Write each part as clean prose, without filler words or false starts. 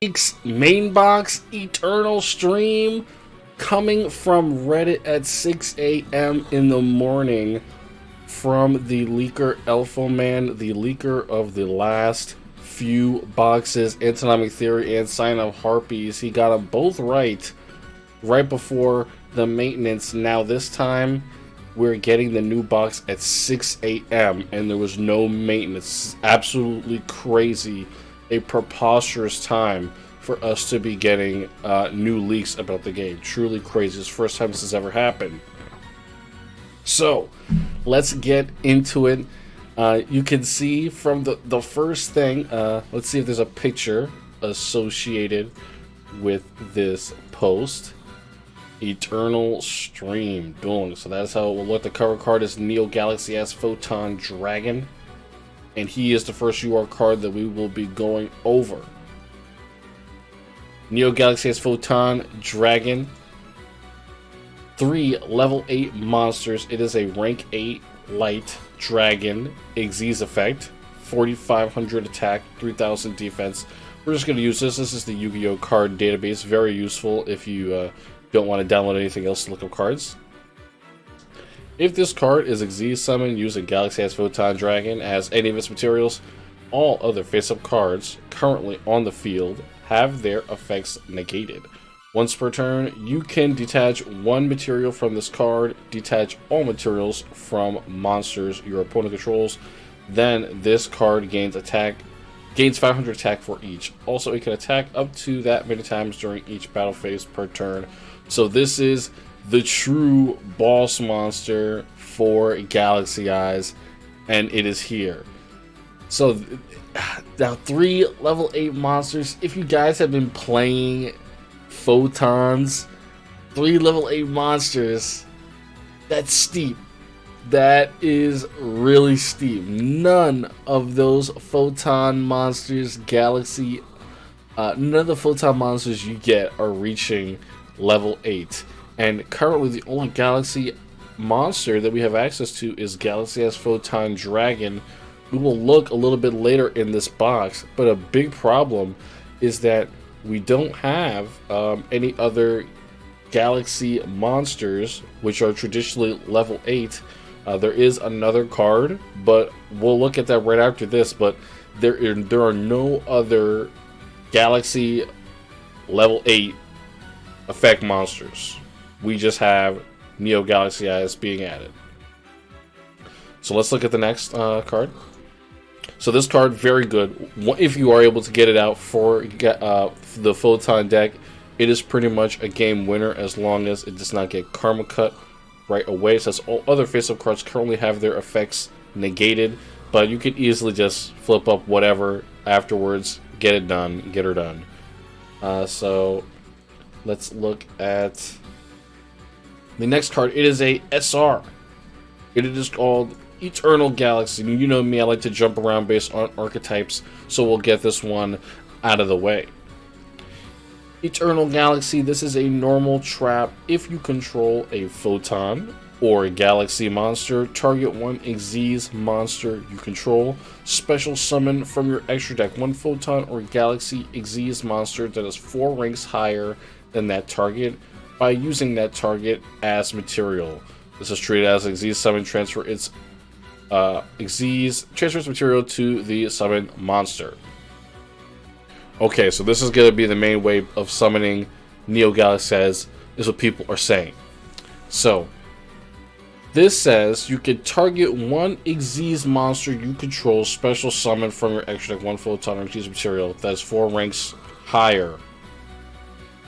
week's main box Eternal stream coming from Reddit at 6 a.m. in the morning from the leaker Elfoman, the leaker of the last few boxes, Antonomic Theory and Sign of Harpies. He got them both right before the maintenance. Now this time we're getting the new box at 6 a.m. and there was no maintenance. Absolutely crazy. A preposterous time for us to be getting new leaks about the game. Truly crazy. It's the first time this has ever happened. So, let's get into it. You can see from the first thing, let's see if there's a picture associated with this post. Eternal stream. Boom. So that's how it will look. The cover card is Neo Galaxy S Photon Dragon. And he is the first UR card that we will be going over. Neo Galaxy S Photon Dragon. 3 level 8 monsters. It is a rank 8 light dragon. Xyz effect. 4,500 attack, 3,000 defense. We're just going to use this. This is the Yu-Gi-Oh card database. Very useful if you don't want to download anything else to look up cards. If this card is Xyz summoned using Galaxy S Photon Dragon as any of its materials, all other face-up cards currently on the field have their effects negated. Once per turn, you can detach one material from this card, detach all materials from monsters your opponent controls, then this card gains 500 attack for each. Also, it can attack up to that many times during each battle phase per turn. So this is the true boss monster for Galaxy Eyes, and it is here. So now 3 level 8 monsters. If you guys have been playing Photons, 3 level 8 monsters, that's steep. That is really steep. None of those Photon monsters, none of the Photon monsters you get are reaching level 8. And currently the only Galaxy monster that we have access to is Galaxy S Photon Dragon. We will look a little bit later in this box, but a big problem is that we don't have any other Galaxy monsters which are traditionally level 8. There is another card, but we'll look at that right after this. But there are no other Galaxy level 8 effect monsters. We just have Neo Galaxy Eyes being added. So let's look at the next card. So this card, very good. If you are able to get it out for the Photon deck, it is pretty much a game winner as long as it does not get Karma Cut right away. So all other face-up cards currently have their effects negated, but you can easily just flip up whatever afterwards, get it done, get her done. So let's look at the next card. It is a SR. It is called Eternal Galaxy. You know me, I like to jump around based on archetypes, so we'll get this one out of the way. Eternal Galaxy, this is a normal trap. If you control a Photon or a Galaxy monster, target one Xyz monster you control, special summon from your extra deck one Photon or Galaxy Xyz monster that is 4 ranks higher than that target by using that target as material. This is treated as Xyz summon. Transfer its Xyz transfers material to the summon monster. Okay, so this is going to be the main way of summoning Neo Galaxy Eyes, is what people are saying. So this says you can target one Xyz monster you control, special summon from your extra deck one Photon or Xyz material that is 4 ranks higher,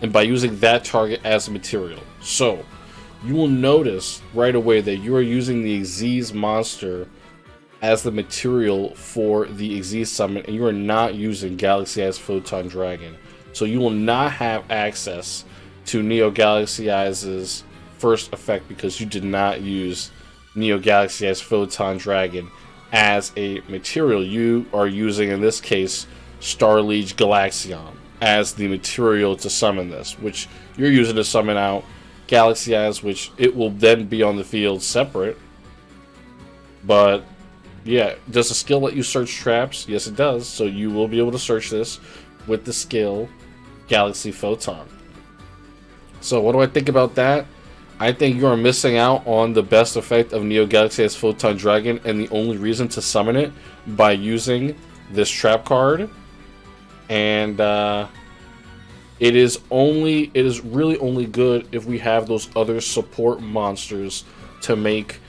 and by using that target as a material. So you will notice right away that you are using the Xyz monster as the material for the Xyz summon, and you are not using Galaxy Eyes Photon Dragon. So you will not have access to Neo Galaxy Eyes' first effect because you did not use Neo Galaxy Eyes Photon Dragon as a material. You are using, in this case, Star Liege Galaxion as the material to summon this, which you're using to summon out Galaxy Eyes, which it will then be on the field separate. But yeah, does the skill let you search traps? Yes, it does. So you will be able to search this with the skill Galaxy Photon. So what do I think about that? I think you are missing out on the best effect of Neo Galaxy as Photon Dragon, and the only reason to summon it by using this trap card. And it is really only good if we have those other support monsters to make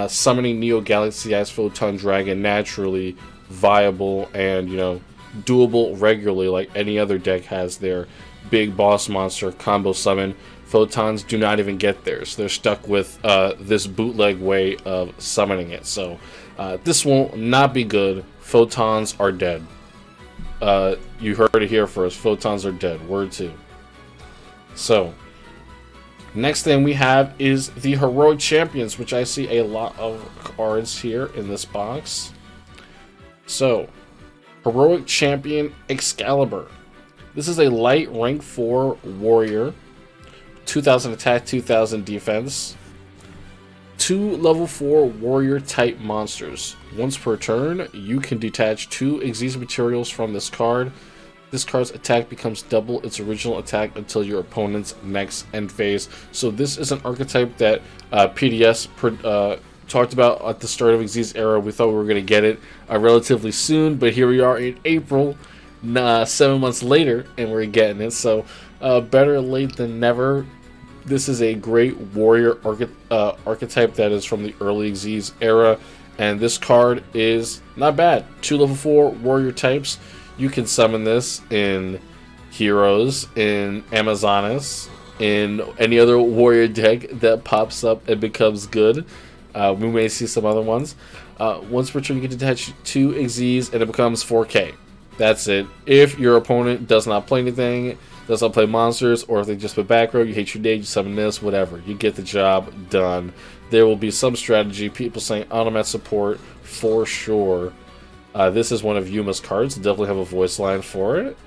summoning Neo Galaxy as Photon Dragon naturally viable and, you know, doable regularly, like any other deck has their big boss monster combo summon. Photons do not even get theirs. They're stuck with this bootleg way of summoning it. So this will not be good. Photons are dead. You heard it here first. Photons are dead. Word 2. So next thing we have is the Heroic Champions, which I see a lot of cards here in this box. So Heroic Champion Excalibur. This is a light rank 4 warrior. 2000 attack, 2000 defense. 2 level 4 warrior type monsters. Once per turn, you can detach 2 Exe's materials from this card. This card's attack becomes double its original attack until your opponent's next end phase. So this is an archetype that PDS talked about at the start of Exe's era. We thought we were going to get it relatively soon, but here we are in April, 7 months later, and we're getting it. So better late than never. This is a great warrior archetype that is from the early Exe's era, and this card is not bad. 2 level 4 warrior types. You can summon this in Heroes, in Amazonas, in any other warrior deck that pops up and becomes good. We may see some other ones. Once per turn, you can detach 2 Exes and it becomes 4K. That's it. If your opponent does not play anything, does not play monsters, or if they just put back row, you hate your day, you summon this, whatever. You get the job done. There will be some strategy. People saying automat support for sure. This is one of Yuma's cards. Definitely have a voice line for it.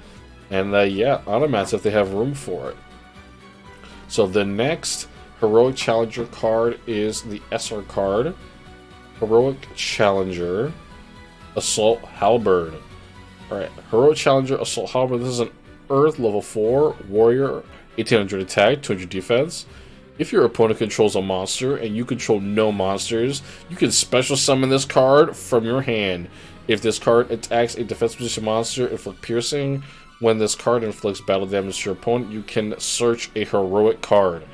And yeah, automats if they have room for it. So the next Heroic Challenger card is the SR card. Heroic Challenger Assault Halberd. Alright, Heroic Challenger Assault Halberd. This is an Earth level 4 warrior, 1800 attack, 200 defense. If your opponent controls a monster and you control no monsters, you can special summon this card from your hand. If this card attacks a defense position monster, inflict piercing. When this card inflicts battle damage to your opponent, you can search a heroic card.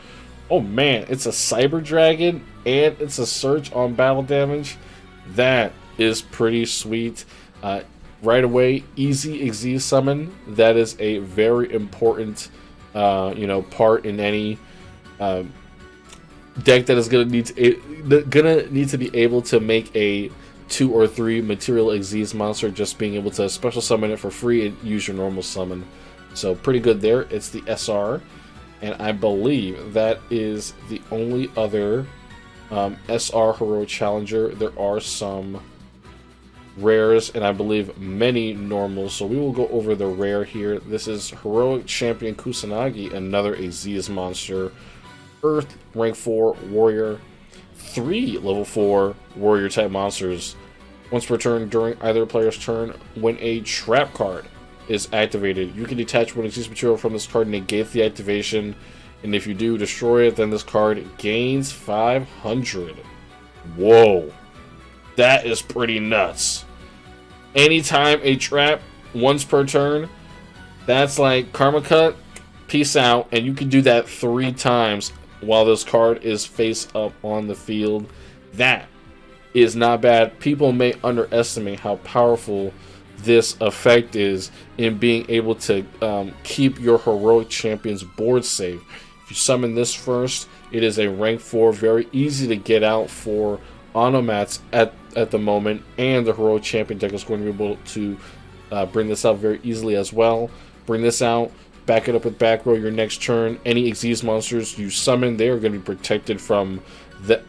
Oh man, it's a Cyber Dragon and it's a search on battle damage. That is pretty sweet. Right away, easy Exe summon. That is a very important, part in any deck that is gonna need to be able to make a 2 or 3 material Exes monster. Just being able to special summon it for free and use your normal summon. So pretty good there. It's the SR, and I believe that is the only other SR Heroic Challenger. There are some rares and I believe many normals, so we will go over the rare here. This is Heroic Champion Kusanagi, another Exes monster. Earth rank 4 warrior, 3 level 4 warrior type monsters. Once per turn during either player's turn, when a trap card is activated, you can detach one Exes material from this card and negate the activation, and if you do destroy it, then this card gains 500. Whoa, that is pretty nuts. Anytime a trap, once per turn, that's like Karma Cut, peace out, and you can do that 3 times while this card is face up on the field. That is not bad. People may underestimate how powerful this effect is in being able to keep your Heroic Champions board safe. If you summon this first, it is a rank 4, very easy to get out for automats at the moment, and the Heroic Champion deck is going to be able to bring this out very easily as well. Bring this out, back it up with back row your next turn. Any Exes monsters you summon, they are going to be protected from the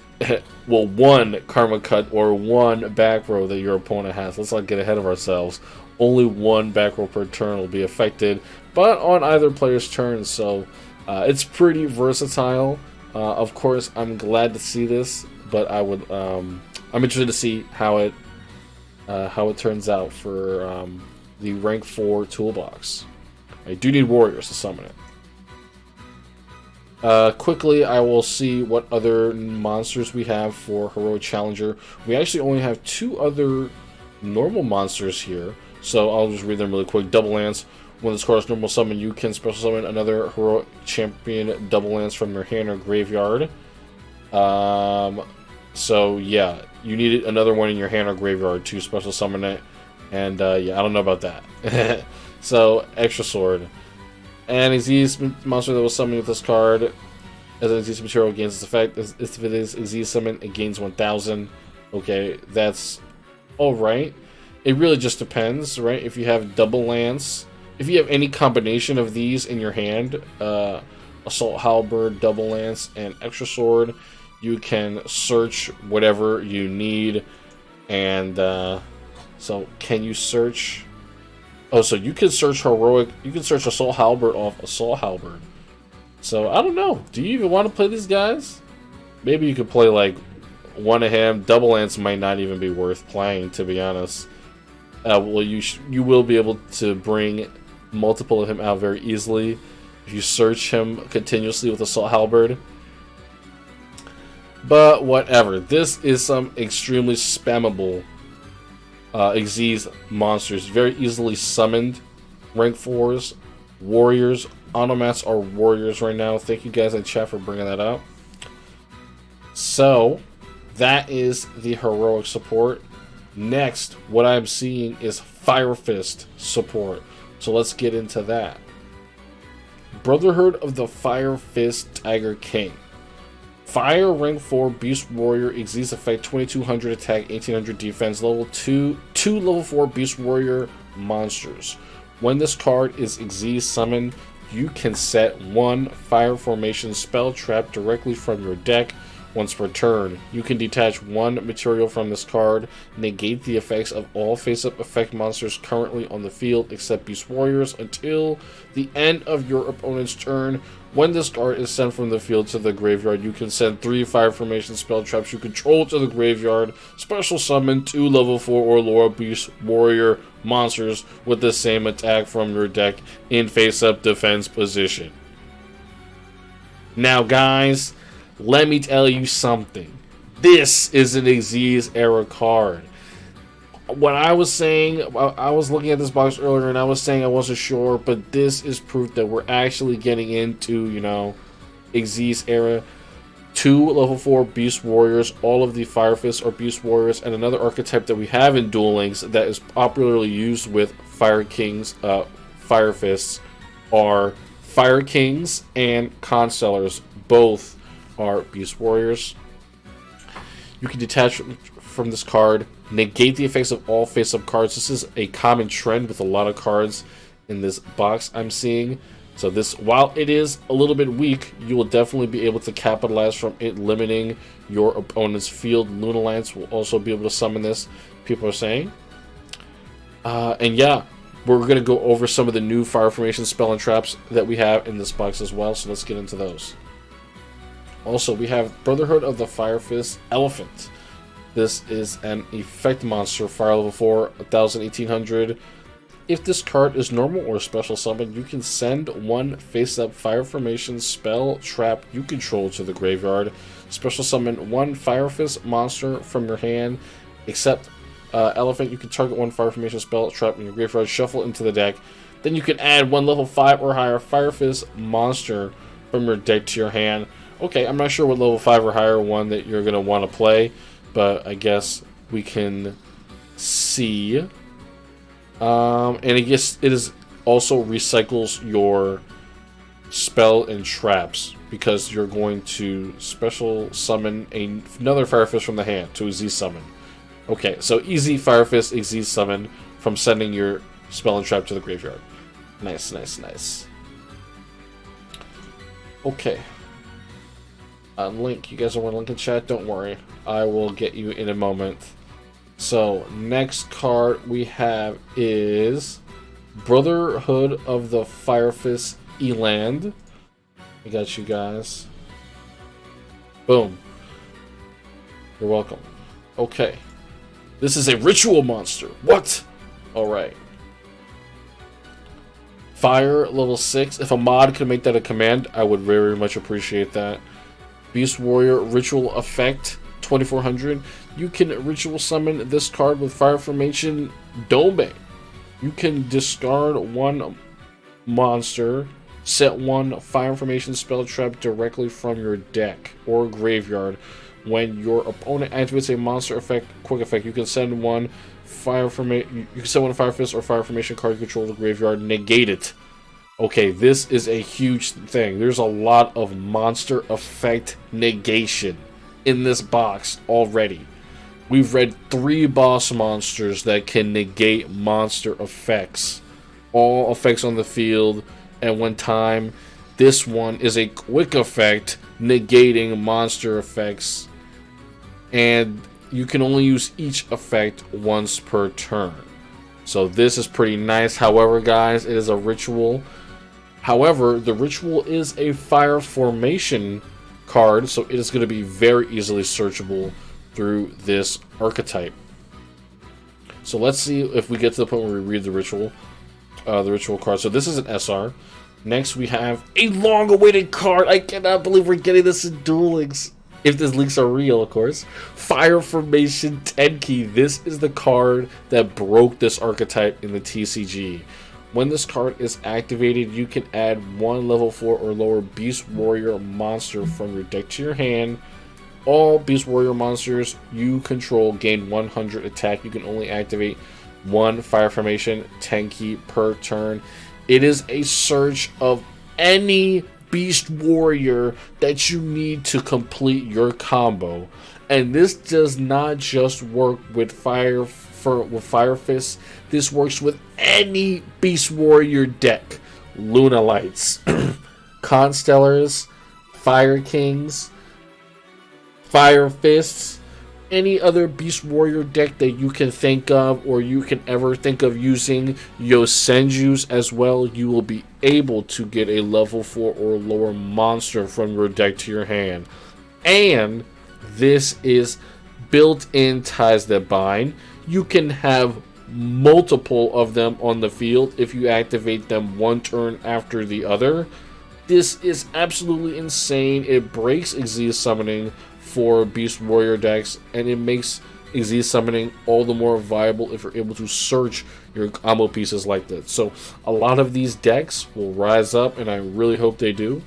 one Karma Cut or 1 back row that your opponent has. Let's not get ahead of ourselves. Only 1 back row per turn will be affected, but on either player's turn, so it's pretty versatile. Of course, I'm glad to see this, but I'm interested to see how it turns out for the rank 4 toolbox. I do need warriors to summon it. Quickly, I will see what other monsters we have for Heroic Challenger. We actually only have 2 other normal monsters here, so I'll just read them really quick. Double Lance. When this card is normal summon, you can special summon another Heroic Champion Double Lance from your hand or graveyard. So yeah, you need another one in your hand or graveyard to special summon it. And yeah, I don't know about that. So, Extra Sword. An Xyz monster that was summoned with this card as an Xyz material gains its effect. If it is Xyz summon, it gains 1000. Okay, that's alright. It really just depends, right? If you have Double Lance, if you have any combination of these in your hand, Assault Halberd, Double Lance, and Extra Sword, you can search whatever you need. And so, can you search? Oh, so you can search Heroic. You can search Assault Halberd off Assault Halberd. So, I don't know. Do you even want to play these guys? Maybe you could play, like, one of him. Double Lance might not even be worth playing, to be honest. Well, you will be able to bring multiple of him out very easily if you search him continuously with Assault Halberd. But, whatever. This is some extremely spammable Xyz monsters, very easily summoned. Rank 4s, warriors. Automats are warriors right now. Thank you guys in chat for bringing that up. So, that is the heroic support. Next, what I'm seeing is Firefist support. So let's get into that. Brotherhood of the Firefist Tiger King. Fire, rank 4, Beast Warrior, Xyz effect, 2200 attack, 1800 defense, level 2, 2 level 4 Beast Warrior monsters. When this card is Xyz summoned, you can set 1 Fire Formation spell trap directly from your deck. Once per turn, you can detach 1 material from this card, negate the effects of all face-up effect monsters currently on the field except Beast Warriors until the end of your opponent's turn. When this card is sent from the field to the graveyard, you can send 3 Fire Formation spell traps you control to the graveyard, special summon 2 level 4 or lower Beast Warrior monsters with the same attack from your deck in face-up defense position. Now guys, let me tell you something. This is an Xyz era card. What I was saying, I was looking at this box earlier and I was saying I wasn't sure, but this is proof that we're actually getting into, you know, Xyz era. 2 level 4 Beast Warriors, all of the Firefists are Beast Warriors, and another archetype that we have in Duel Links that is popularly used with Fire Kings, Firefists, are Fire Kings and Constellars. Both are Beast Warriors. You can detach from this card, negate the effects of all face-up cards. This is a common trend with a lot of cards in this box I'm seeing. So this, while it is a little bit weak, you will definitely be able to capitalize from it limiting your opponent's field. Lunalance will also be able to summon this, people are saying. And yeah, we're going to go over some of the new Fire Formation spell and traps that we have in this box as well, so let's get into those. Also, we have Brotherhood of the Firefist Elephant. This is an effect monster, fire level 4, 1000, 1800. If this card is normal or special summon, you can send 1 face-up Fire Formation spell trap you control to the graveyard. Special summon 1 Firefist monster from your hand. Except Elephant, you can target 1 Fire Formation spell trap in your graveyard, shuffle into the deck. Then you can add 1 level 5 or higher Firefist monster from your deck to your hand. Okay, I'm not sure what level 5 or higher one that you're going to want to play, but I guess we can see. And I guess it is also recycles your spell and traps because you're going to special summon another Firefist from the hand to Xyz summon. Okay, so easy Firefist Xyz summon from sending your spell and trap to the graveyard. Nice, nice, nice. Okay. Link, you guys don't want a link in chat? Don't worry. I will get you in a moment. So, next card we have is Brotherhood of the Firefist Eland. I got you guys. Boom. You're welcome. Okay. This is a ritual monster. What? Alright. Fire, level 6. If a mod could make that a command, I would very much appreciate that. Beast Warrior, Ritual Effect, 2400. You can ritual summon this card with Fire Formation Dome. You can discard one monster, set one Fire Formation spell trap directly from your deck or graveyard. When your opponent activates a monster effect, quick effect, you can send one you can send one Firefist or Fire Formation card you control to the graveyard, negate it. Okay, this is a huge thing. There's a lot of monster effect negation in this box already. We've read 3 boss monsters that can negate monster effects. All effects on the field at one time. This one is a quick effect negating monster effects. And you can only use each effect once per turn. So this is pretty nice. However, guys, it is a ritual. However, the ritual is a Fire Formation card, so it is going to be very easily searchable through this archetype. So let's see if we get to the point where we read the ritual card. So this is an SR. Next, we have a long-awaited card. I cannot believe we're getting this in Duel Links. If these leaks are real, of course. Fire Formation Tenki. This is the card that broke this archetype in the TCG. When this card is activated, you can add one level 4 or lower Beast Warrior monster from your deck to your hand. All Beast Warrior monsters you control gain 100 attack. You can only activate one Fire Formation Tenki per turn. It is a search of any Beast Warrior that you need to complete your combo. And this does not just work with Firefist. This works with any Beast Warrior deck. Luna Lights, Constellars, Fire Kings, Firefists, any other Beast Warrior deck that you can think of or you can ever think of using Yosenjus as well. You will be able to get a level 4 or lower monster from your deck to your hand. And this is built-in ties that bind. You can have multiple of them on the field if you activate them one turn after the other. This is absolutely insane. It breaks Exia summoning for Beast Warrior decks, and it makes Exia summoning all the more viable if you're able to search your combo pieces like this. So a lot of these decks will rise up, and I really hope they do.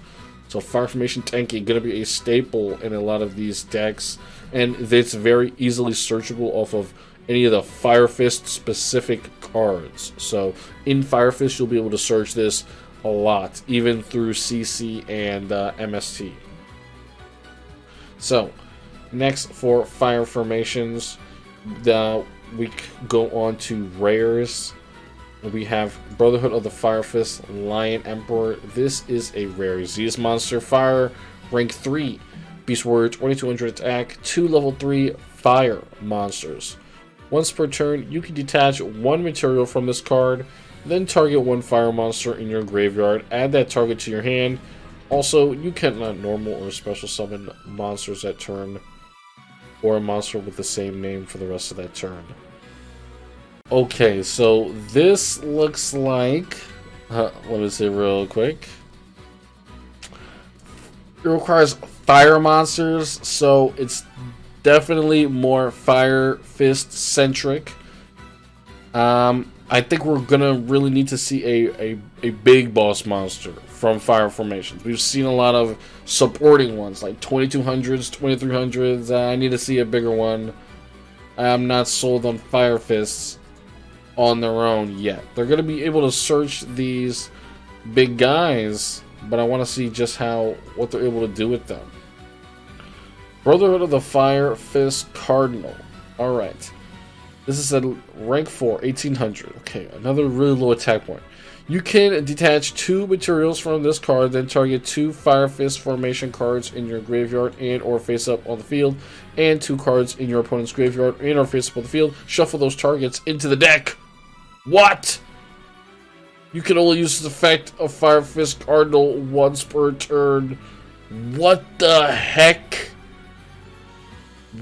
So Fire Formation Tenki going to be a staple in a lot of these decks, and it's very easily searchable off of any of the Firefist specific cards. So in Firefist you'll be able to search this a lot, even through CC and MST. So next for Fire Formations, we go on to rares. We have Brotherhood of the Firefist, Lion Emperor. This is a rare Xyz monster. Fire, rank 3. Beast Warrior, 2200 attack. 2 level 3 fire monsters. Once per turn, you can detach one material from this card, then target one fire monster in your graveyard. Add that target to your hand. Also, you cannot normal or special summon monsters that turn, or a monster with the same name for the rest of that turn. Okay, so this looks like, let me see real quick. It requires fire monsters, so it's definitely more Firefist centric. I think we're gonna really need to see a big boss monster from Fire Formations. We've seen a lot of supporting ones like 2200s, 2300s. I need to see a bigger one. I'm not sold on Firefists on their own yet. They're gonna be able to search these big guys, but I want to see just what they're able to do with them. Brotherhood of the Firefist Cardinal. Alright. This is a rank 4, 1800. Okay, another really low attack point. You can detach 2 materials from this card, then target 2 Firefist formation cards in your graveyard and or face up on the field, and 2 cards in your opponent's graveyard and or face up on the field. Shuffle those targets into the deck. What? You can only use this effect of Firefist Cardinal once per turn. What the heck?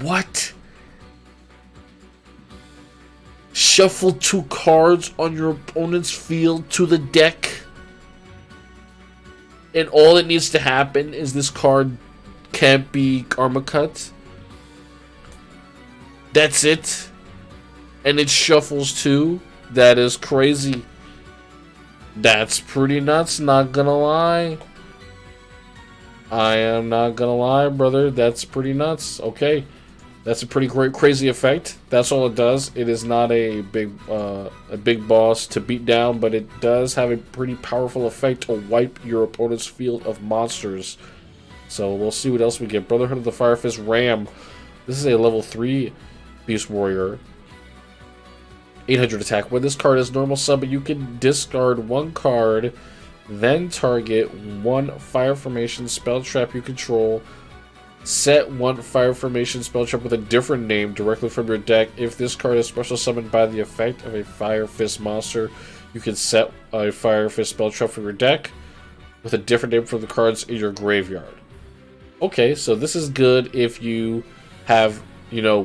What? Shuffle 2 cards on your opponent's field to the deck. And all that needs to happen is this card can't be Karma Cut. That's it. And it shuffles too. That is crazy. That's pretty nuts, not gonna lie. I am not gonna lie, brother. That's pretty nuts. Okay. That's a pretty great, crazy effect. That's all it does. It is not a big boss to beat down, but it does have a pretty powerful effect to wipe your opponent's field of monsters. So we'll see what else we get. Brotherhood of the Firefist Ram. This is a level 3 Beast Warrior. 800 attack. When this card is normal summon, you can discard one card, then target one fire formation spell trap you control. Set one fire formation spell trap with a different name directly from your deck. If this card is special summoned by the effect of a Firefist monster, you can set a Firefist spell trap from your deck with a different name from the cards in your graveyard. Okay, so this is good if you have, you know,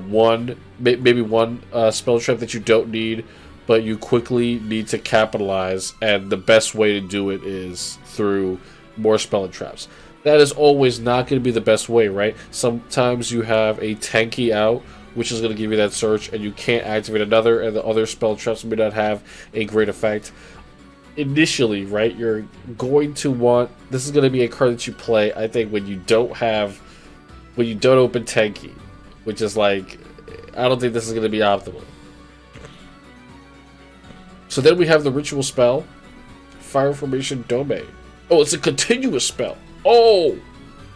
maybe one spell trap that you don't need, but you quickly need to capitalize, and the best way to do it is through more spell traps. That is always not going to be the best way, right? Sometimes you have a tanky out, which is going to give you that search, and you can't activate another, and the other spell traps may not have a great effect. Initially, right, you're going to want... This is going to be a card that you play, I think, when you don't open tanky, which is like... I don't think this is going to be optimal. So then we have the ritual spell, Fire Formation Domain. Oh, it's a continuous spell. Oh,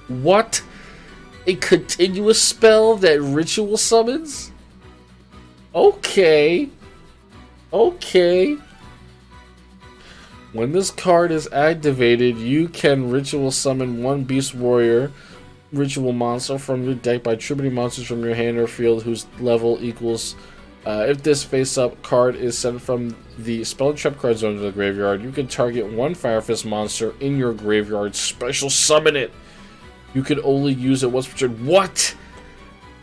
what? A continuous spell that ritual summons? Okay. Okay. When this card is activated, you can ritual summon one Beast Warrior ritual monster from your deck by tributing monsters from your hand or field whose level equals... if this face-up card is sent from the spell trap card zone to the graveyard, you can target one Firefist monster in your graveyard, special summon it. You can only use it once per turn. What?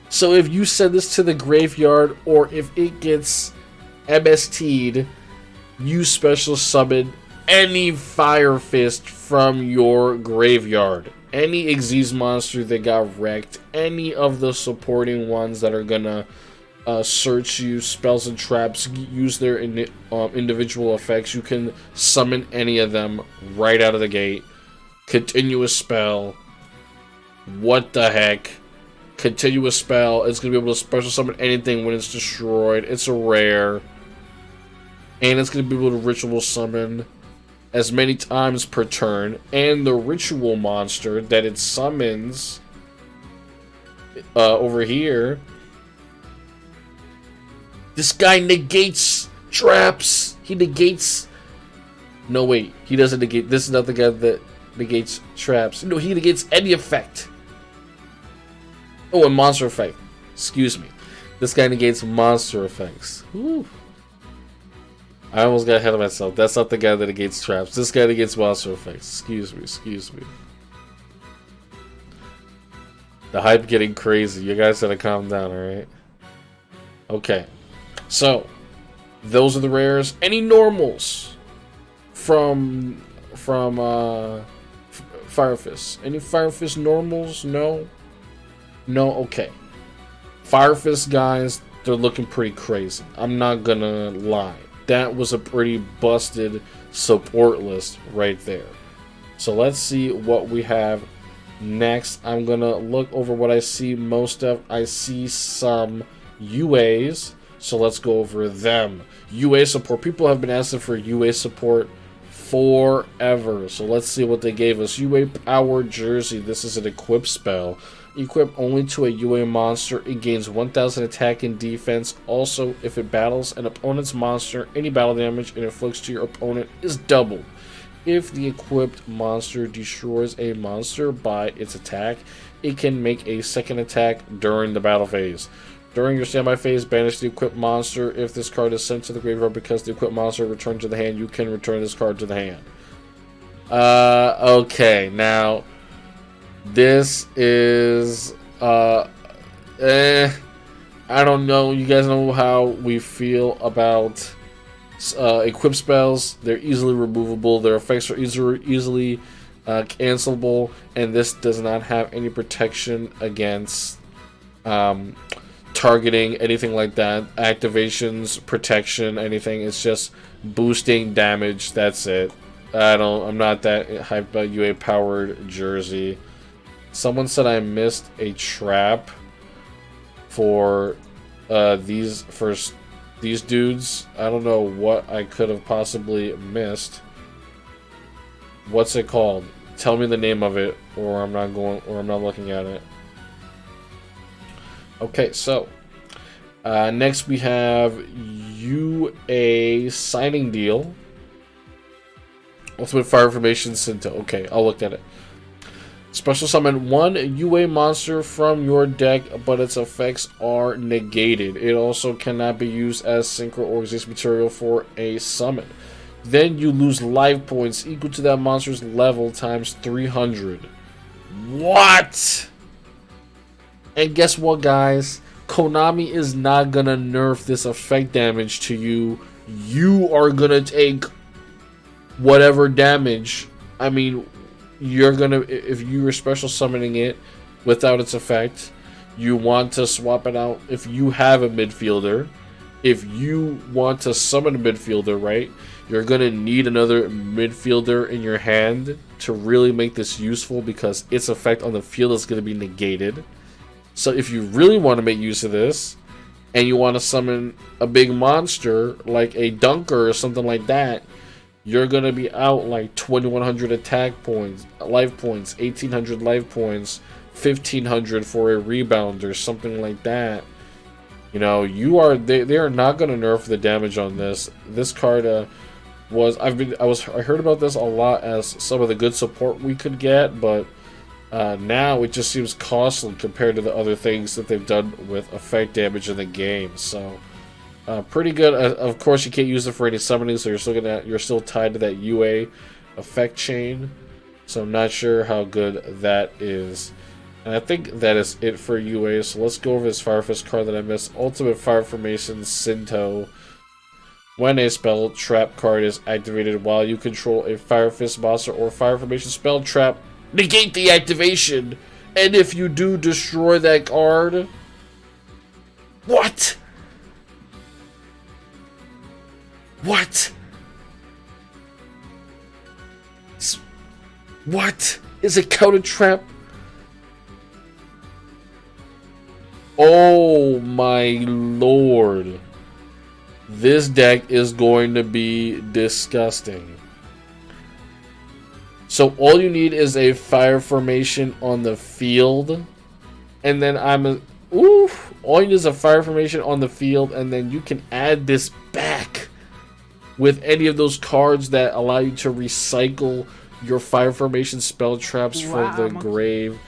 So if you send this to the graveyard, or if it gets MST'd, you special summon any Firefist from your graveyard. Any Xyz monster that got wrecked, any of the supporting ones that are gonna search you, spells and traps, use their individual effects. You can summon any of them right out of the gate. Continuous spell. What the heck? Continuous spell. It's going to be able to special summon anything when it's destroyed. It's a rare. And it's going to be able to ritual summon as many times per turn. And the ritual monster that it summons over here... This guy negates traps. He negates... No, wait. He doesn't negate... This is not the guy that negates traps. No, he negates any effect. Oh, a monster effect. Excuse me. This guy negates monster effects. Whew. I almost got ahead of myself. That's not the guy that negates traps. This guy negates monster effects. Excuse me. Excuse me. The hype getting crazy. You guys gotta calm down, alright? Okay. So, those are the rares. Any normals from Firefist? Any Firefist normals? No? No? Okay. Firefist guys, they're looking pretty crazy. I'm not gonna lie. That was a pretty busted support list right there. So let's see what we have next. I'm gonna look over what I see most of. I see some UAs. So let's go over them. UA support. People have been asking for UA support forever. So let's see what they gave us. UA Power Jersey. This is an equip spell. Equip only to a UA monster. It gains 1000 attack and defense. Also, if it battles an opponent's monster, any battle damage it inflicts to your opponent is doubled. If the equipped monster destroys a monster by its attack, it can make a second attack during the battle phase. During your standby phase, banish the equipped monster. If this card is sent to the graveyard because the equipped monster returned to the hand, you can return this card to the hand. Okay, now this is I don't know. You guys know how we feel about equip spells. They're easily removable. Their effects are easily cancelable, and this does not have any protection against targeting, anything like that. Activations, protection, anything. It's just boosting damage. That's it. I'm not that hyped about UA powered jersey. Someone said I missed a trap for these dudes. I don't know what I could have possibly missed. What's it called? Tell me the name of it, or I'm not looking at it. Okay, so next we have UA signing deal. Ultimate Fire Formation Sinto. Okay, I'll look at it. Special summon one UA monster from your deck, but its effects are negated. It also cannot be used as synchro or exist material for a summon. Then you lose life points equal to that monster's level times 300. What? And guess what, guys? Konami is not gonna nerf this effect damage to you. You are gonna take whatever damage. I mean, you're gonna, if you were special summoning it without its effect, you want to swap it out. If you have a midfielder, if you want to summon a midfielder, right, you're gonna need another midfielder in your hand to really make this useful, because its effect on the field is gonna be negated. So if you really want to make use of this, and you want to summon a big monster like a Dunker or something like that, you're going to be out like 2100 attack points, life points, 1800 life points, 1500 for a rebound or something like that. You know, they are not going to nerf the damage on this. This card I heard about this a lot as some of the good support we could get, but now it just seems costly compared to the other things that they've done with effect damage in the game. So pretty good. Of course, you can't use it for any summoning, so you're still tied to that UA effect chain. So I'm not sure how good that is. And I think that is it for UA. So let's go over this Firefist card that I missed. Ultimate Fire Formation Sinto. When a spell trap card is activated while you control a Firefist monster or Fire Formation spell trap, negate the activation. And if you do, destroy that card. What? What? What? Is it counter trap? Oh my lord. This deck is going to be disgusting. So all you need is a fire formation on the field, and then all you need is a fire formation on the field, and then you can add this back with any of those cards that allow you to recycle your fire formation spell traps from the grave.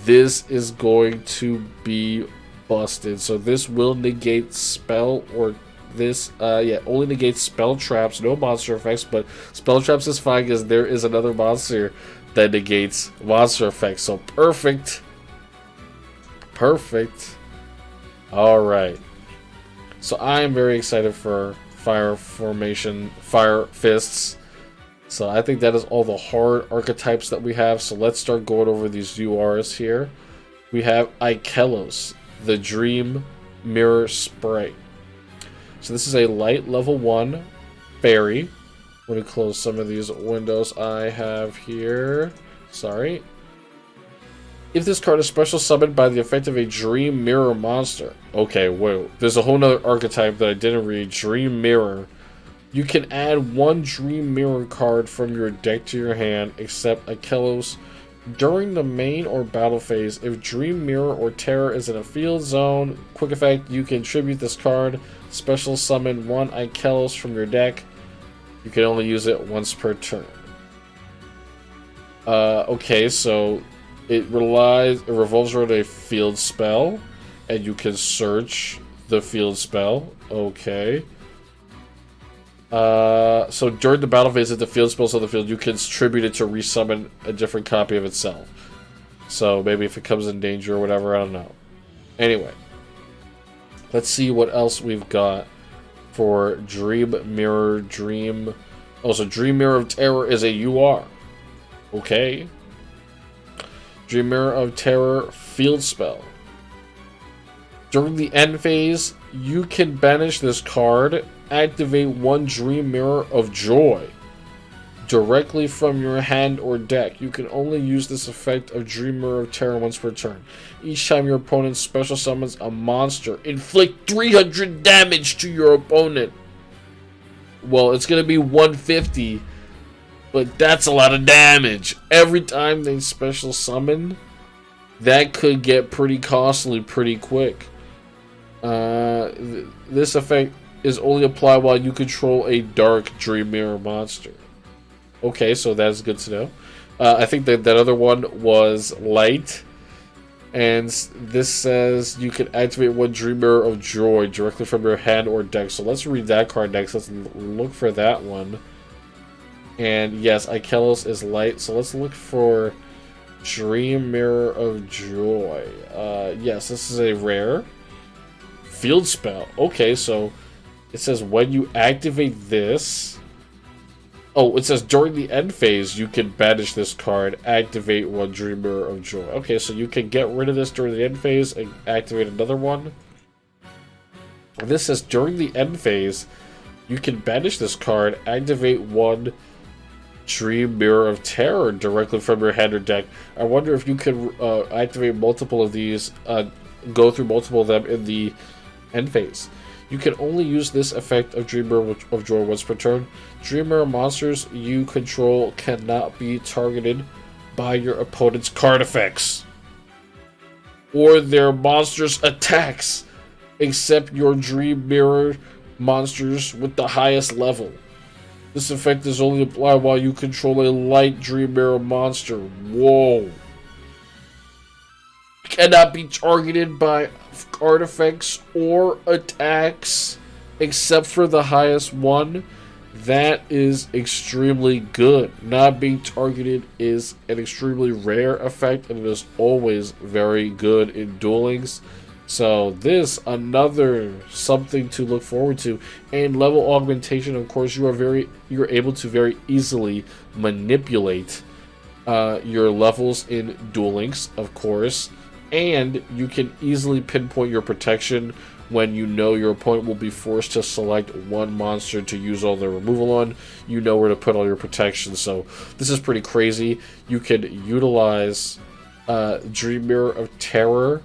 This is going to be busted. So this will negate spell, or this only negates spell traps, no monster effects, but spell traps is fine because there is another monster that negates monster effects. So perfect. Alright, so I am very excited for Fire Formation Firefists. So I think that is all the hard archetypes that we have. So let's start going over these URs here. We have Ikelos, the Dream Mirror Sprite. So this is a light level 1 fairy. Let me close some of these windows I have here. Sorry. If this card is special summoned by the effect of a Dream Mirror monster. Okay, whoa. There's a whole nother archetype that I didn't read. Dream Mirror. You can add one Dream Mirror card from your deck to your hand, except Ikelos. During the main or battle phase, if Dream Mirror or Terror is in a field zone, quick effect, you can tribute this card. Special summon one Ikelos from your deck. You can only use it once per turn. Okay, so it revolves around a field spell, and you can search the field spell. Okay. So during the battle phase, if the field spell's on the field, you can tribute it to resummon a different copy of itself. So maybe if it comes in danger or whatever, I don't know. Anyway, let's see what else we've got for Dream Mirror. Also, Dream Mirror of Terror is a UR. Okay. Dream Mirror of Terror field spell. During the end phase, you can banish this card, activate one Dream Mirror of Joy directly from your hand or deck. You can only use this effect of Dream Mirror of Terror once per turn. Each time your opponent special summons a monster, inflict 300 damage to your opponent. Well, it's going to be 150, but that's a lot of damage. Every time they special summon, that could get pretty costly pretty quick. This effect is only applied while you control a dark Dream Mirror monster. Okay, so that's good to know. I think that other one was light. And this says you can activate one Dream Mirror of Joy directly from your hand or deck. So let's read that card next. Let's look for that one. And yes, Ikelos is light. So let's look for Dream Mirror of Joy. Yes, this is a rare. Field spell. Okay, so it says when you activate this... Oh, it says during the end phase, you can banish this card, activate one Dream Mirror of Joy. Okay, so you can get rid of this during the end phase and activate another one. And this says during the end phase, you can banish this card, activate one Dream Mirror of Terror directly from your hand or deck. I wonder if you can activate multiple of these, go through multiple of them in the end phase. You can only use this effect of Dream Mirror of Joy once per turn. Dream Mirror monsters you control cannot be targeted by your opponent's card effects or their monsters' attacks, except your Dream Mirror monsters with the highest level. This effect is only applied while you control a light Dream Mirror monster. Whoa. Cannot be targeted by artifacts or attacks except for the highest one. That is extremely good. Not being targeted is an extremely rare effect, and it is always very good in duelings. So this, another something to look forward to. And level augmentation, of course, you're able to very easily manipulate your levels in Duel Links, of course. And you can easily pinpoint your protection when you know your opponent will be forced to select one monster to use all their removal on. You know where to put all your protection. So this is pretty crazy. You can utilize Dream Mirror of Terror,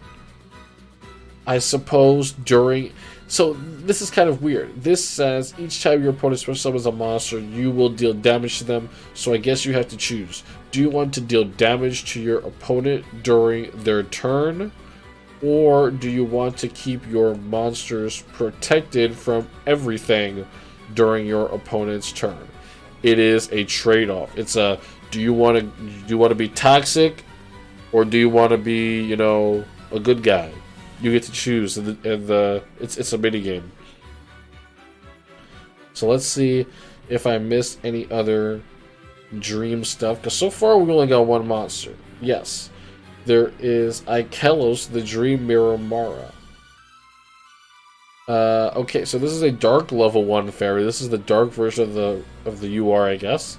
I suppose, during... So this is kind of weird. This says each time your opponent special summons a monster, you will deal damage to them. So I guess you have to choose. Do you want to deal damage to your opponent during their turn? Or do you want to keep your monsters protected from everything during your opponent's turn? It is a trade-off. It's a, do you want to be toxic, or do you want to be, you know, a good guy? You get to choose, and it's a mini game. So let's see if I missed any other dream stuff, because so far we only got one monster. Yes, there is Ikelos, the Dream Mirror Mara. Okay, so this is a dark level 1 fairy. This is the dark version of the UR, I guess.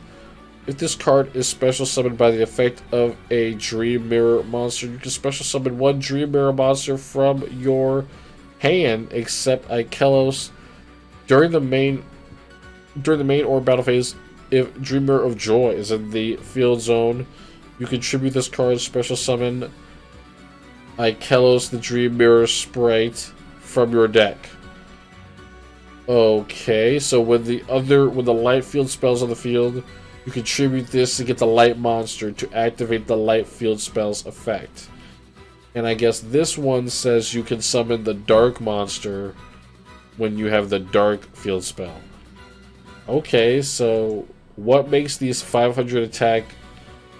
If this card is special summoned by the effect of a Dream Mirror monster, you can special summon one Dream Mirror monster from your hand, except Ikelos. During the main or battle phase, if Dream Mirror of Joy is in the field zone, you contribute this card's special summon Ikelos, the Dream Mirror sprite, from your deck. Okay, so when the light field spells on the field, you contribute this to get the light monster to activate the light field spell's effect. And I guess this one says you can summon the dark monster when you have the dark field spell. Okay, so what makes these 500 attack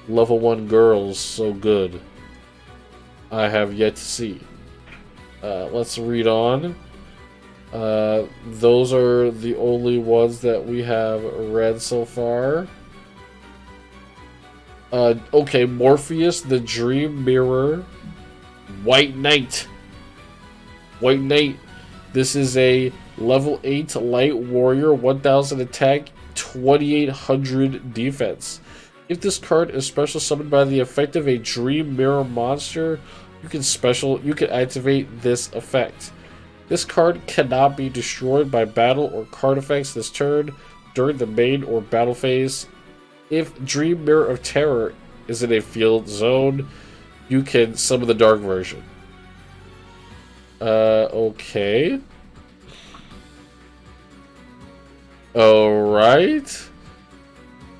level 1 girls so good? I have yet to see. Let's read on. Those are the only ones that we have read so far. Okay, Morpheus, the Dream Mirror White Knight. White Knight. This is a level 8 light warrior, 1000 attack, 2800 defense. If this card is special summoned by the effect of a Dream Mirror monster, you can activate this effect. This card cannot be destroyed by battle or card effects this turn during the main or battle phase. If Dream Mirror of Terror is in a field zone, you can summon the dark version. Okay. Alright.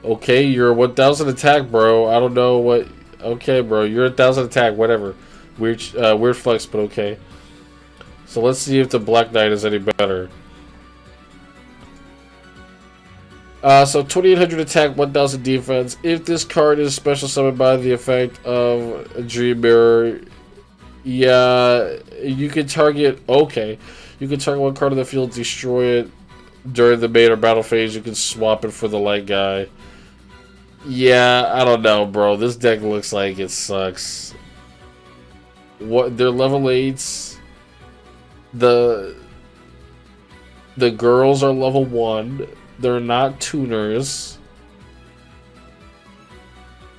Okay, you're 1000 attack, bro. I don't know what... Okay, bro, you're 1000 attack, whatever. Weird flex, but okay. So let's see if the Black Knight is any better. So 2800 attack, 1000 defense. If this card is special summoned by the effect of a Dream Mirror, yeah, you can target... Okay. You can target one card in the field, destroy it during the main or battle phase. You can swap it for the light guy. Yeah, I don't know, bro. This deck looks like it sucks. What, they're level 8s. The girls are level 1. They're not tuners.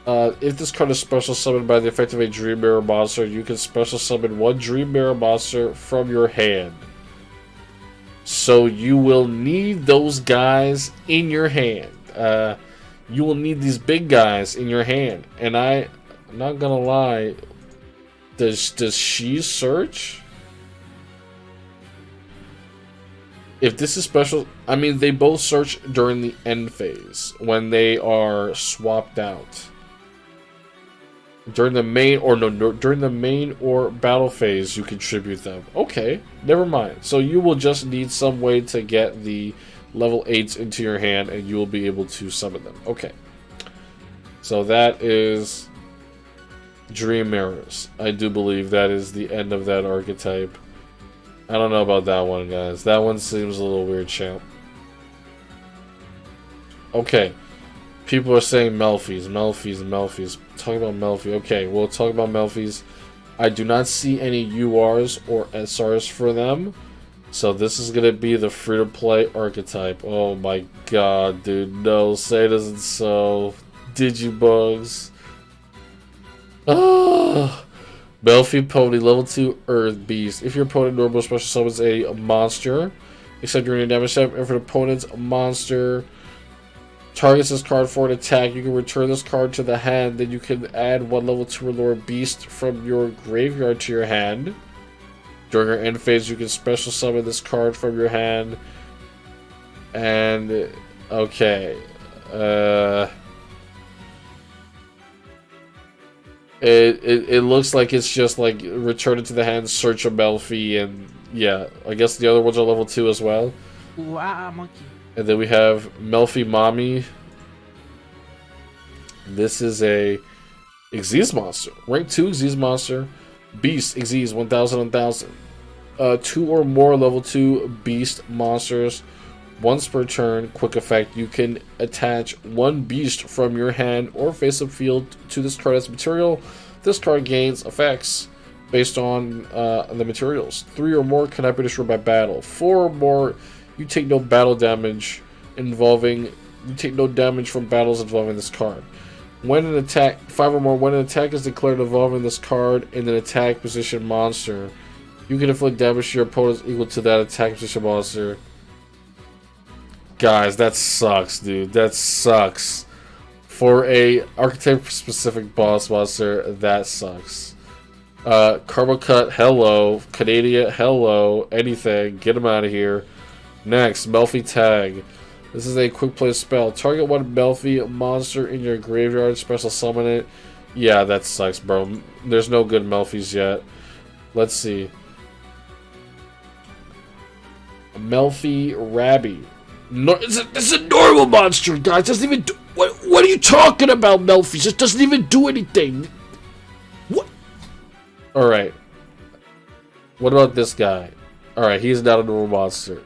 If this card is special summoned by the effect of a Dream Mirror monster, you can special summon one Dream Mirror monster from your hand. So you will need those guys in your hand. You will need these big guys in your hand. And I'm not gonna lie, does she search? If this is special, I mean, they both search during the end phase when they are swapped out. During the main during the main or battle phase, you contribute them. Okay, never mind. So you will just need some way to get the level 8s into your hand, and you will be able to summon them. Okay. So that is Dream Mirrors. I do believe that is the end of that archetype. I don't know about that one, guys. That one seems a little weird, champ. Okay. People are saying Melfi's. Talk about Melfi. Okay, we'll talk about Melfi's. I do not see any URs or SRs for them. So this is going to be the free-to-play archetype. Oh my god, dude. No, say it isn't so. Digibugs. Ah. Melfi Pony, level 2 Earth Beast. If your opponent normal special summons a monster, except during a damage step, if an opponent's monster targets this card for an attack, you can return this card to the hand. Then you can add one level 2 or lower beast from your graveyard to your hand. During your end phase, you can special summon this card from your hand. And okay, It looks like it's just like return it to the hand, search a Melfi, and yeah, I guess the other ones are level 2 as well. Wow, monkey. And then we have Melfi Mommy. This is a Xyz monster, rank 2 Xyz monster, beast Xyz 1000. 2 or more level 2 beast monsters. Once per turn, quick effect, you can attach one beast from your hand or face-up field to this card as material. This card gains effects based on the materials. 3 or more cannot be destroyed by battle. 4 or more, you take no battle damage from battles involving this card. When an attack, 5 or more, when an attack is declared involving this card in an attack position monster, you can inflict damage to your opponents equal to that attack position monster. Guys, that sucks, dude. That sucks. For a archetype-specific boss monster, that sucks. Karma Cut, hello. Canadia, hello. Anything. Get him out of here. Next, Melfi Tag. This is a quick play spell. Target one Melfi monster in your graveyard, special summon it. Yeah, that sucks, bro. There's no good Melfis yet. Let's see. Melfi Rabby. No, it's a normal monster, guys. It doesn't even do... What are you talking about, Melfi? It doesn't even do anything. What? Alright. What about this guy? Alright, he's not a normal monster.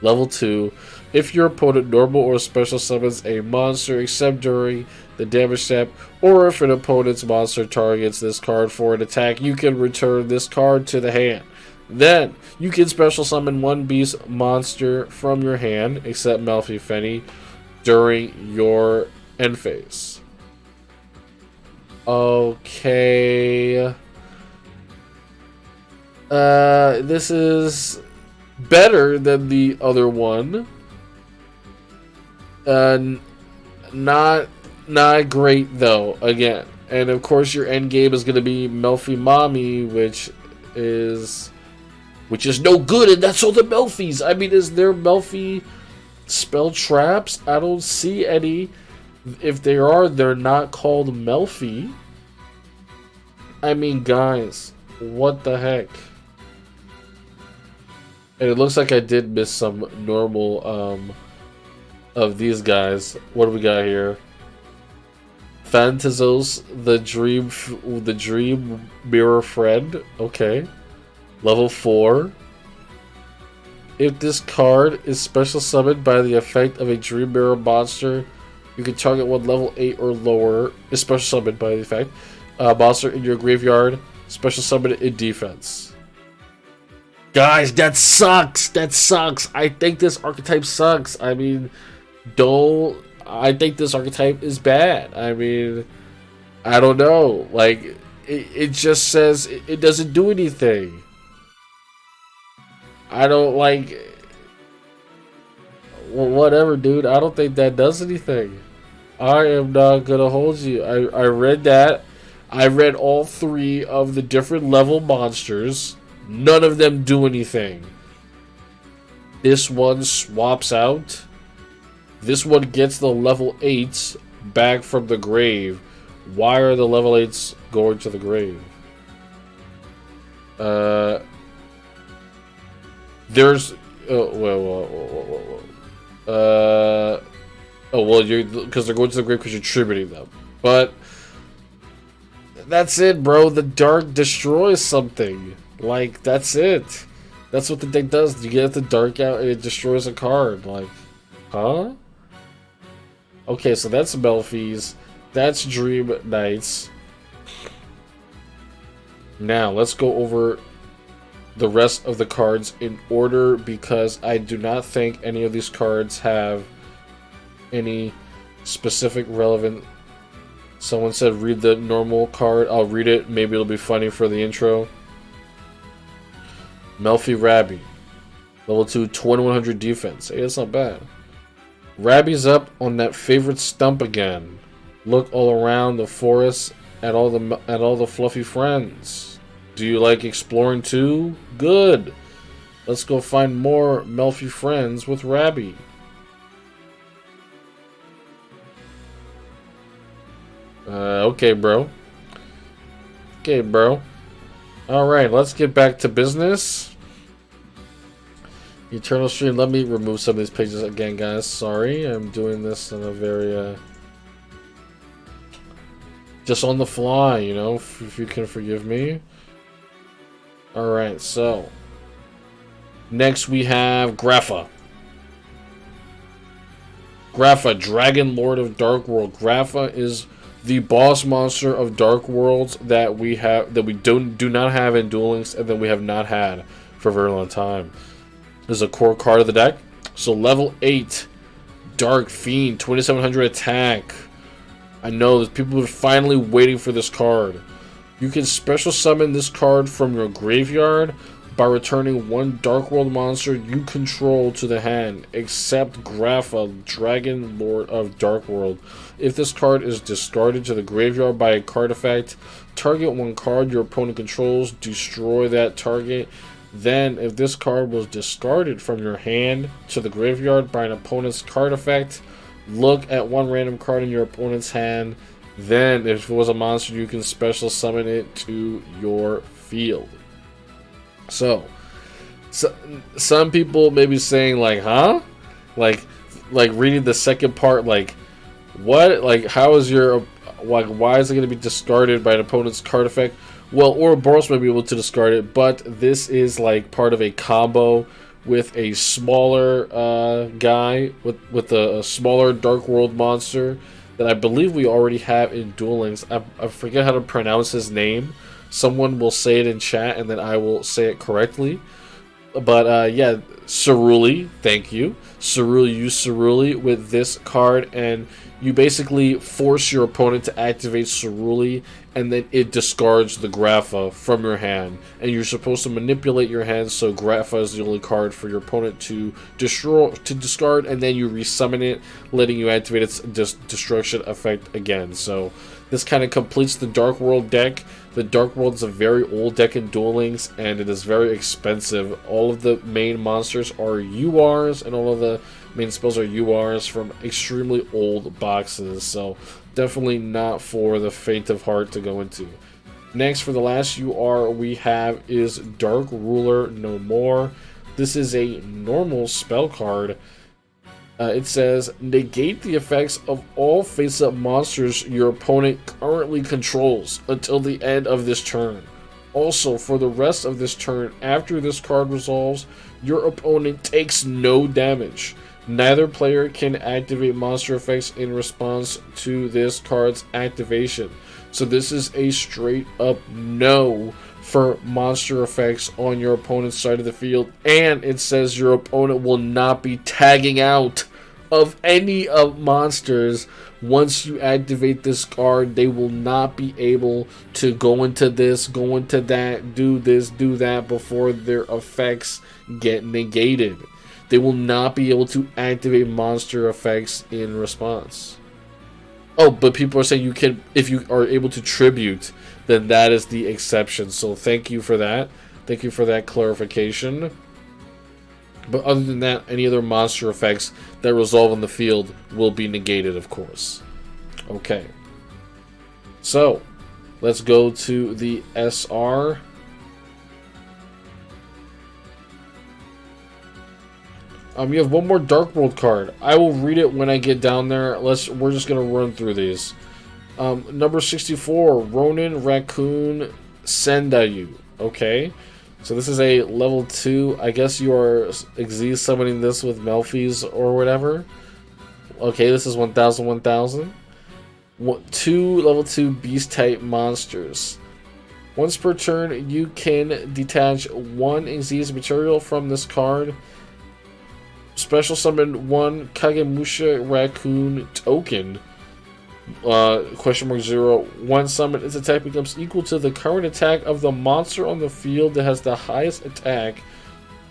Level 2. If your opponent normal or special summons a monster except during the damage step, or if an opponent's monster targets this card for an attack, you can return this card to the hand. Then, you can special summon one beast monster from your hand, except Melfi Fenny, during your end phase. Okay. This is better than the other one. Not great though. Again, and of course your end game is gonna be Melfi Mommy, which is no good, and that's all the Melfies. I mean, is there Melfi spell traps? I don't see any. If there are, they're not called Melfi. I mean, guys, what the heck? And it looks like I did miss some normal of these guys. What do we got here? Phantazos, the dream mirror friend. Okay. Level 4. If this card is special summoned by the effect of a dream mirror monster, you can target one level 8 or lower. Is special summoned by the effect. Monster in your graveyard. Special summon in defense. Guys, that sucks. That sucks. I think this archetype sucks. I mean, I think this archetype is bad. I mean, I don't know. Like, it just says it doesn't do anything. I don't like. Well, whatever, dude. I don't think that does anything. I am not gonna hold you. I read that. I read all 3 of the different level monsters. None of them do anything. This one swaps out. This one gets the level 8s back from the grave. Why are the level 8s going to the grave? There's because they're going to the grave because you're tributing them. But that's it, bro. The dark destroys something. Like, that's it. That's what the deck does. You get the dark out and it destroys a card. Like, huh? Okay, so that's Melfi's. That's Dream Knights. Now, let's go over the rest of the cards in order, because I do not think any of these cards have any specific relevant. Someone said read the normal card. I'll read it. Maybe it'll be funny for the intro. Melfi Rabbi. Level 2, 2100 defense. Hey, that's not bad. Rabbi's up on that favorite stump again. Look all around the forest at all the fluffy friends. Do you like exploring too? Good. Let's go find more Melfi friends with Rabbi. Okay, bro. Okay, bro. Alright, let's get back to business. Eternal Stream, let me remove some of these pages again, guys. Sorry, I'm doing this in a very, just on the fly, you know, if you can forgive me. Alright, so. Next we have Grapha. Grapha, Dragon Lord of Dark World. Grapha is the boss monster of Dark Worlds that we do not have in Duel Links, and that we have not had for a very long time. This is a core card of the deck. So level 8, Dark Fiend, 2700 attack. I know that people are finally waiting for this card. You can special summon this card from your graveyard by returning one Dark World monster you control to the hand, except Grapha, Dragon Lord of Dark World. If this card is discarded to the graveyard by a card effect, target one card your opponent controls, destroy that target. Then, if this card was discarded from your hand to the graveyard by an opponent's card effect, look at one random card in your opponent's hand. Then, if it was a monster, you can special summon it to your field. So some people may be saying, like, huh? Like reading the second part, like, what? Like, how is your, like, why is it going to be discarded by an opponent's card effect? Well, Ouroboros may be able to discard it, but this is like part of a combo with a smaller guy with a smaller Dark World monster that I believe we already have in Duel Links. I forget how to pronounce his name. Someone will say it in chat, and then I will say it correctly. But yeah, Ceruli, thank you. Ceruli, use Ceruli with this card, and you basically force your opponent to activate Ceruli, and then it discards the Grapha from your hand. And you're supposed to manipulate your hand so Grapha is the only card for your opponent to discard, and then you resummon it, letting you activate its destruction effect again. So this kind of completes the Dark World deck. The Dark World is a very old deck in Duel Links, and it is very expensive. All of the main monsters are URs, and all of the main spells are URs from extremely old boxes, so definitely not for the faint of heart to go into. Next, for the last UR we have is Dark Ruler No More. This is a normal spell card. It says, negate the effects of all face-up monsters your opponent currently controls until the end of this turn. Also, for the rest of this turn, after this card resolves, your opponent takes no damage. Neither player can activate monster effects in response to this card's activation. So this is a straight up no for monster effects on your opponent's side of the field, and it says your opponent will not be tagging out of any of monsters. Once you activate this card, they will not be able to go into this, go into that, do this, do that before their effects get negated. They will not be able to activate monster effects in response. Oh, but people are saying you can, if you are able to tribute, then that is the exception. So thank you for that. Thank you for that clarification. But other than that, any other monster effects that resolve on the field will be negated, of course. Okay. So, let's go to the SR. You have one more Dark World card. I will read it when I get down there. We're just gonna run through these. Number 64, Ronin Raccoon Sendayu. Okay. So this is a level 2. I guess you are Xyz summoning this with Melfi's or whatever. Okay, this is 1000, 1000. Two level 2 beast type monsters. Once per turn, you can detach one Xyz material from this card. Special summon one Kagemusha Raccoon token. Question mark 0. One summon, its attack becomes equal to the current attack of the monster on the field that has the highest attack,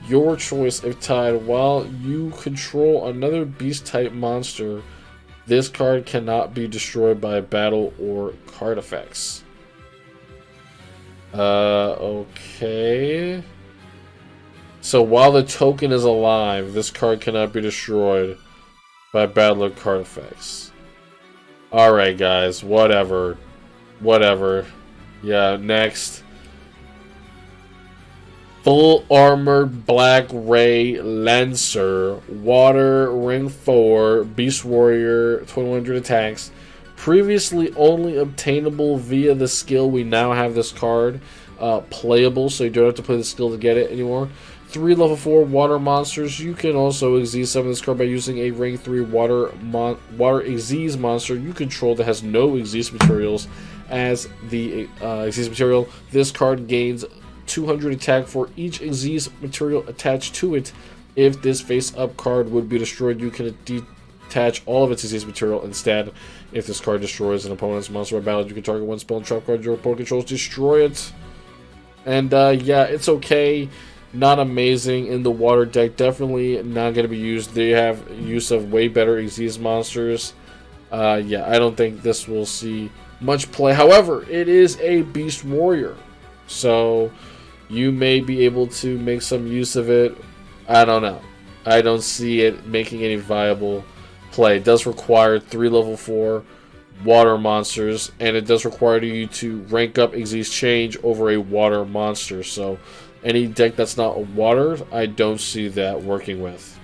your choice if tied, while you control another beast type monster. This card cannot be destroyed by battle or card effects. Okay. So while the token is alive, this card cannot be destroyed by battle or card effects. Alright guys, whatever. Whatever. Yeah, next. Full Armored Black Ray Lancer. Water, Ring 4, Beast Warrior, 2100 attacks. Previously only obtainable via the skill. We now have this card playable, so you don't have to play the skill to get it anymore. 3 level 4 water monsters. You can also Xyz summon this card by using a rank 3 water Xyz monster you control that has no Xyz materials as the Xyz material. This card gains 200 attack for each Xyz material attached to it. If this face-up card would be destroyed, you can detach all of its Xyz material instead. If this card destroys an opponent's monster by battle, you can target one spell and trap card your opponent controls, destroy it. And yeah, it's okay. Not amazing in the water deck. Definitely not going to be used. They have use of way better Xyz monsters. Yeah, I don't think this will see much play. However, it is a Beast Warrior, so you may be able to make some use of it. I don't know. I don't see it making any viable play. It does require 3 level 4 water monsters, and it does require you to rank up Xyz change over a water monster. So any deck that's not water, I don't see that working with.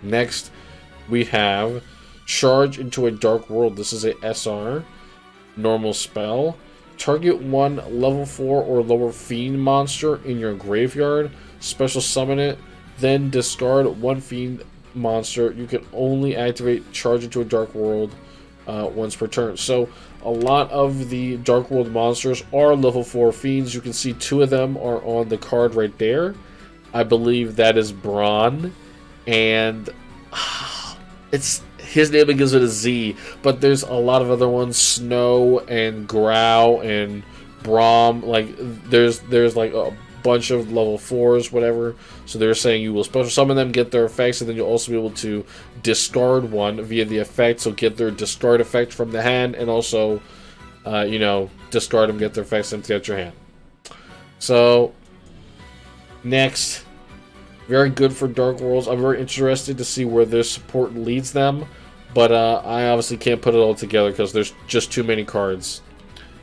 Next, we have Charge into a Dark World. This is a SR. Normal spell. Target one level 4 or lower Fiend monster in your graveyard. Special summon it. Then discard one Fiend monster. You can only activate Charge into a Dark World once per turn. So a lot of the Dark World monsters are level 4 Fiends. You can see 2 of them are on the card right there. I believe that is Braun, and it's his name begins with a Z, but there's a lot of other ones, Snow and Grow and Braum. Like there's like a bunch of level 4s, whatever. So they're saying you will special summon them, get their effects, and then you'll also be able to discard one via the effect. So get their discard effect from the hand, and also, you know, discard them, get their effects into your hand. So next, very good for Dark Worlds. I'm very interested to see where their support leads them, but I obviously can't put it all together because there's just too many cards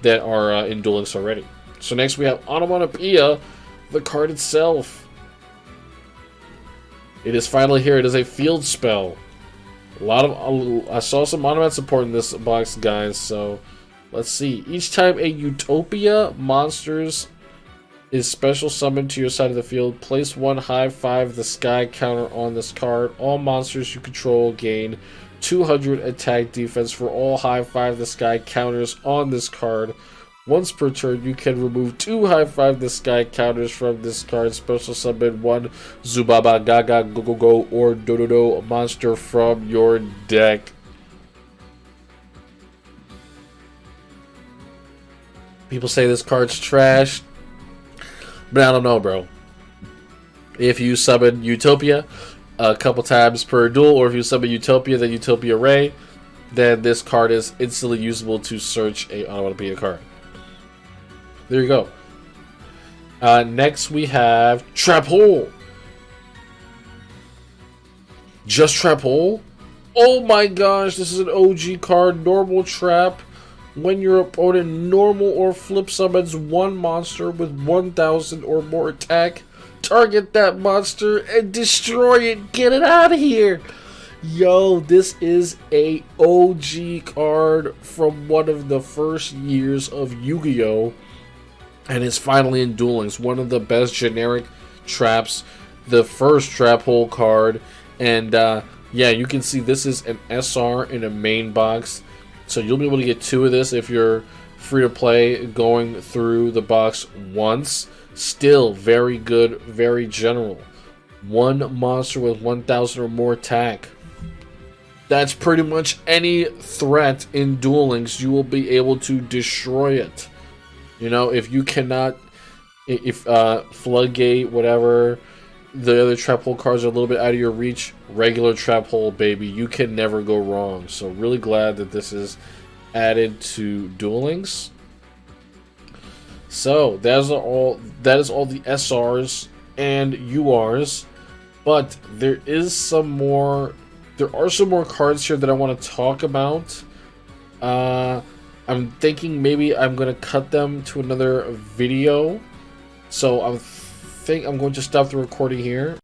that are in Duel Links already. So next we have Onomatopoeia, the card itself. It is finally here. It is a field spell. I saw some Onomat support in this box, guys. So let's see. Each time a Utopia monsters is special summoned to your side of the field, place one high 5 the sky counter on this card. All monsters you control gain 200 attack defense for all high 5 the sky counters on this card. Once per turn, you can remove 2 high 5 the sky counters from this card. Special summon one Zubaba Gaga Go Go Go or Dododo monster from your deck. People say this card's trash, but I don't know, bro. If you summon Utopia a couple times per duel, or if you summon Utopia, then Utopia Ray, then this card is instantly usable to search a Onomatopoeia card. There you go. Next we have Trap Hole. Just Trap Hole? Oh my gosh, this is an OG card. Normal Trap. When your opponent normal or flip summons one monster with 1,000 or more attack, target that monster and destroy it. Get it out of here. Yo, this is a OG card from one of the first years of Yu-Gi-Oh! And it's finally in Duel Links. One of the best generic traps. The first Trap Hole card. And yeah, you can see this is an SR in a main box. So you'll be able to get 2 of this if you're free to play going through the box once. Still very good, very general. One monster with 1,000 or more attack. That's pretty much any threat in Duel Links. You will be able to destroy it. You know, if you cannot, if Floodgate, whatever, the other Trap Hole cards are a little bit out of your reach, regular Trap Hole, baby, you can never go wrong. So really glad that this is added to Duel Links. So that is all the SRs and URs, but there are some more cards here that I want to talk about. I'm thinking maybe I'm going to cut them to another video. So I'm going to stop the recording here.